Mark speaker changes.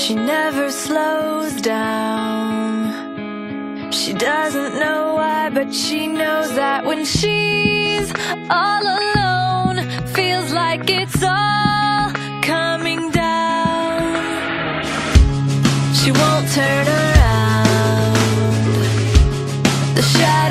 Speaker 1: She never slows down. She doesn't know why, but she knows that when she's all alone, feels like it's all coming down. She won't turn around. The shadow